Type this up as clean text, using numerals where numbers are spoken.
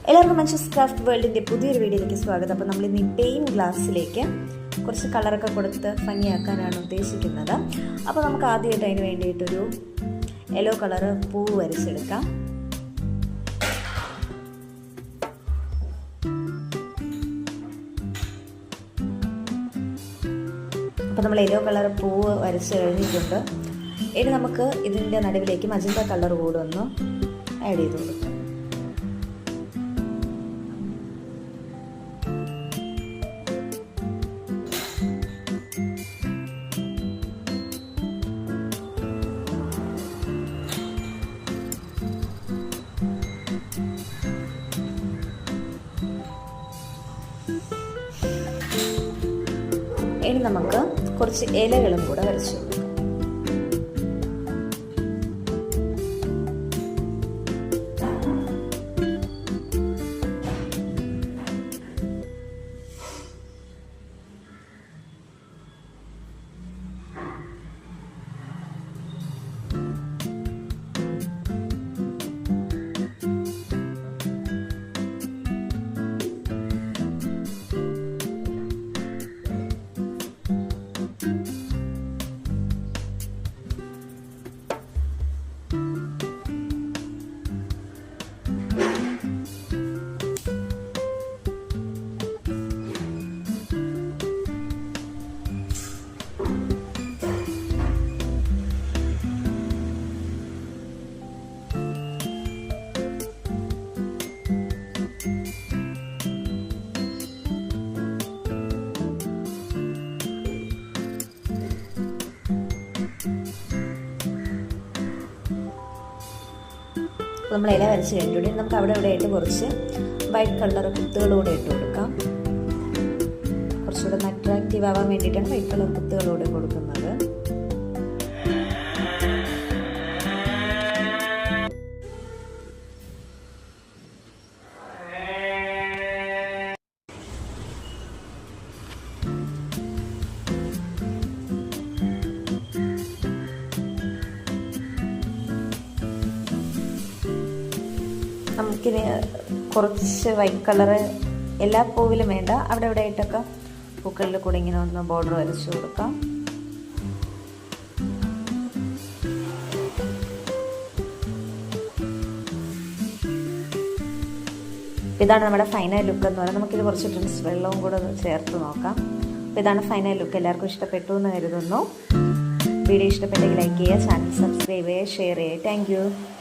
എല്ലാവർക്കും മഞ്ജൂസ് ക്രാഫ്റ്റ് വേൾഡിൻ്റെ പുതിയൊരു വീഡിയോയിലേക്ക് സ്വാഗതം. അപ്പോൾ നമ്മൾ ഇന്ന് പെയിൻ ഗ്ലാസ്സിലേക്ക് കുറച്ച് കളറൊക്കെ കൊടുത്ത് ഭംഗിയാക്കാനാണ് ഉദ്ദേശിക്കുന്നത്. അപ്പോൾ നമുക്ക് ആദ്യമായിട്ട് അതിന് വേണ്ടിയിട്ടൊരു യെല്ലോ കളറ് പൂവ് വരച്ചെടുക്കാം. അപ്പോൾ നമ്മൾ യെല്ലോ കളർ പൂവ് വരച്ച് കഴിഞ്ഞിട്ടുണ്ട്. ഇനി നമുക്ക് ഇതിൻ്റെ നടുവിലേക്ക് മജന്ത കളർ കൂടെ ഒന്ന് ആഡ് ചെയ്ത് കൊടുക്കാം. ഇനി നമുക്ക് കുറച്ച് ഇലകളും കൂടെ വരച്ചു കൊടുക്കാം. നമ്മൾ ഇല വരച്ച് കഴിഞ്ഞിട്ട് നമുക്ക് അവിടെ ഇവിടെ ആയിട്ട് കുറച്ച് വൈറ്റ് കളർ കുത്തുകളൂടെ ഇട്ട് കൊടുക്കാം. കുറച്ചുകൂടെ അട്രാക്റ്റീവ് ആവാൻ വേണ്ടിയിട്ടാണ് വൈറ്റ് കളർ കുത്തുകളൂടെ കൊടുക്കുന്നത്. നമുക്കിനി കുറച്ച് വൈറ്റ് കളറ് എല്ലാ പൂവിലും വേണ്ട, അവിടെ ഇവിടെ ആയിട്ടൊക്കെ പൂക്കളിൽ കൂടെ ഇങ്ങനെ ഒന്ന് ബോർഡർ വരച്ചു കൊടുക്കാം. ഇതാണ് നമ്മുടെ ഫൈനൽ ലുക്ക് എന്ന് പറയുന്നത്. നമുക്കിത് കുറച്ച് ഡ്രിങ്ക്സ് വെള്ളവും കൂടെ ചേർത്ത് നോക്കാം. അപ്പോൾ ഇതാണ് ഫൈനൽ ലുക്ക്. എല്ലാവർക്കും ഇഷ്ടപ്പെട്ടു എന്ന് കരുതുന്നു. വീഡിയോ ഇഷ്ടപ്പെട്ടെങ്കിൽ ലൈക്ക് ചെയ്യുക, ചാനൽ സബ്സ്ക്രൈബ് ചെയ്യുക, ഷെയർ ചെയ്യുക. താങ്ക്